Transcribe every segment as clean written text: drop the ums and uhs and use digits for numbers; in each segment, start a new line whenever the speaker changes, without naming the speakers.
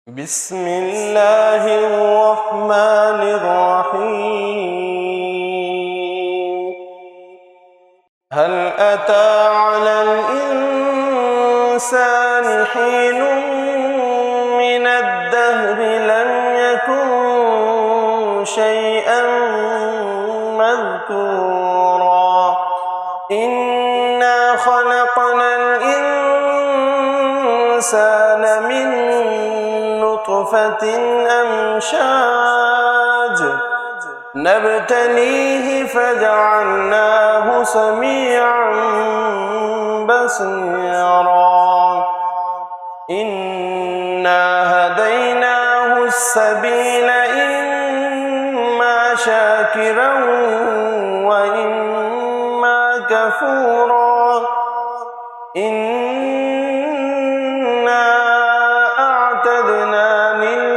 بسم الله الرحمن الرحيم. هل أتى على الإنسان حين من الدهر لم يكن شيئا مذكورا إنا خلقنا الإنسان من نطفة أمشاج نبتليه فجعلناه سميعا بصيرا إنا هديناه السبيل إما شاكرا وإما كفورا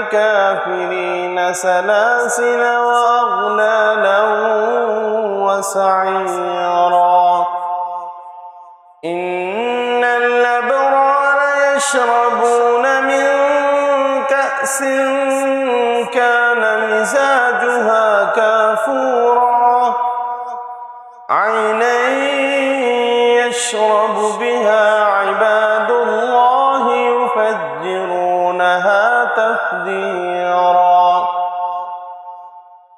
للكافرين سلاسل وأغلالا وسعيرا إن الأبرار يشربون من كأس كان مزاجها كافورا عينا يشرب بها عباد الله يفجرونها تفجيرا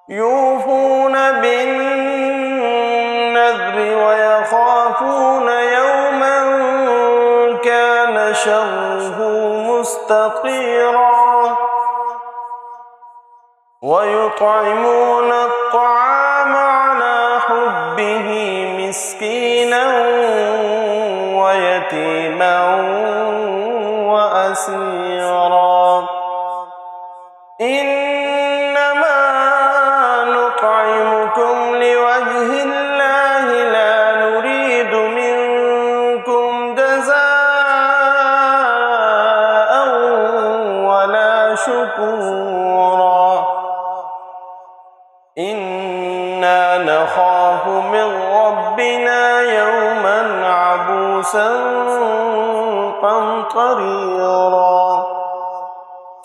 يوفون بالنذر ويخافون يوما كان شره مستطيرا ويطعمون الطعام على حبه مسكينا ويتيما وأسيرا إنما نطعمكم لوجه الله لا نريد منكم جزاء ولا شكورا إنا نخاف من ربنا يوما عبوسا قمطريرا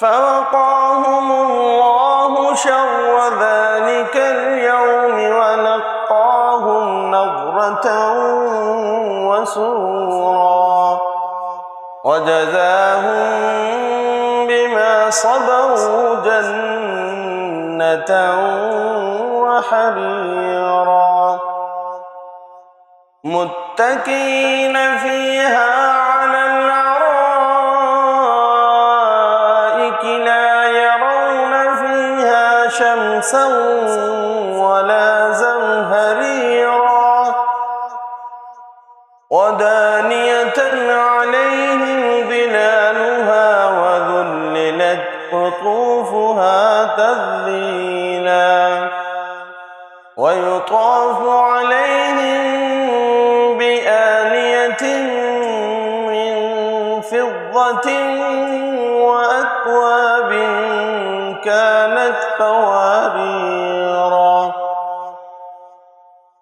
فوقاهم الله شر ذلك اليوم ولقاهم نضرة وسرورا وجزاهم بما صبروا جنة وحريرا متكئين فيها على الأرائك لا يرون فيها شمسا ولا زمهريرا ودانية عليهم ظلالها وذللت قطوفها تذليلا ويطاف عليهم بآنية من فضة وأكواب كانت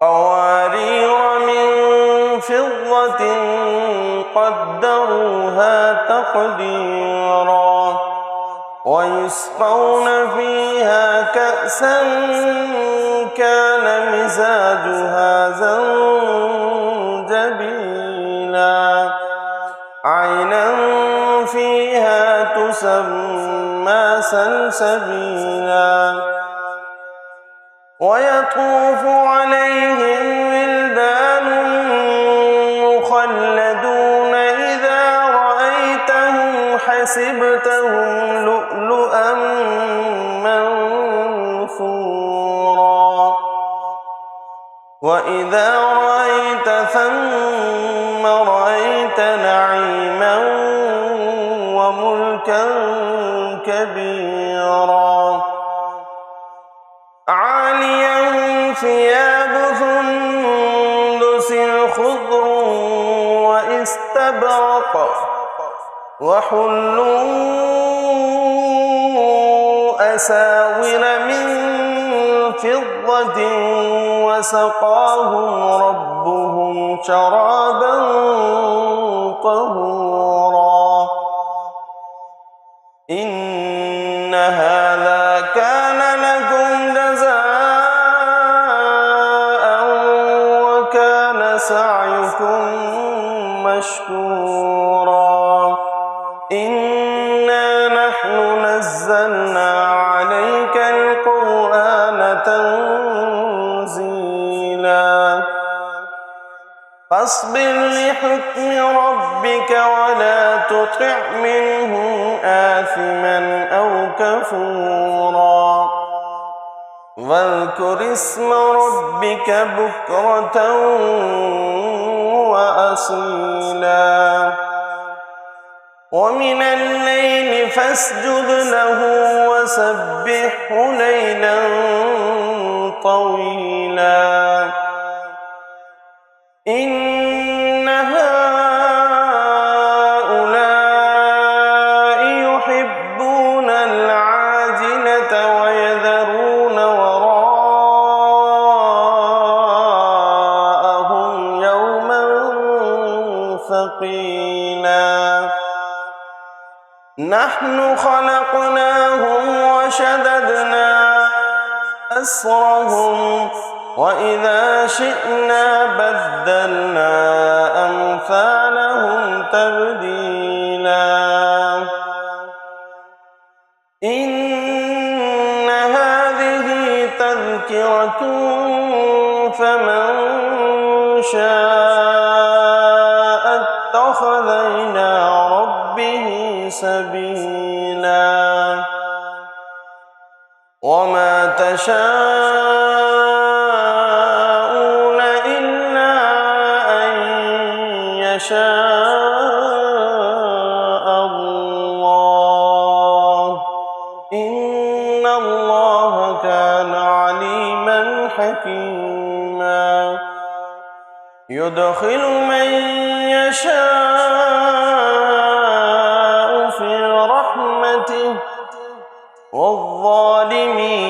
قوارير من فضة قدروها تقديرا ويسقون فيها كأسا كان مزاجها زنجبيلا عينا فيها تسمى سلسبيلا ويطوف عليهم ولدان مخلدون إذا رأيتهم حسبتهم لؤلؤا منثورا وإذا رأيت ثم رأيت نعيما وملكا كبيرا عاليهم ثياب سندس خضر واستبرق وحلوا أساور من فضة وسقاهم ربهم شرابا طهورا إن هذا كان لكم جزاء وكان سعيكم مشكورا إنا نحن نزلنا عليك القرآن تنزيلا فاصبر لحكم ربك ولا تطع منهم آثما أو كفورا واذكر اسم ربك بكرة وأصيلا ومن الليل فاسجد له وسبحه ليلا طويلا إن هؤلاء يحبون العاجلة ويذرون وراءهم يوما ثقيلا نحن خلقناهم وشددنا أسرهم وإذا شئنا بدلنا أمثالهم تبديلا إن هذه تذكرة فمن شاء اتخذ إلى ربه سبيلا وما تشاءون إلا أن يشاء الله إن الله كان عليما حكيما يدخل من يشاء في رحمته والظالمين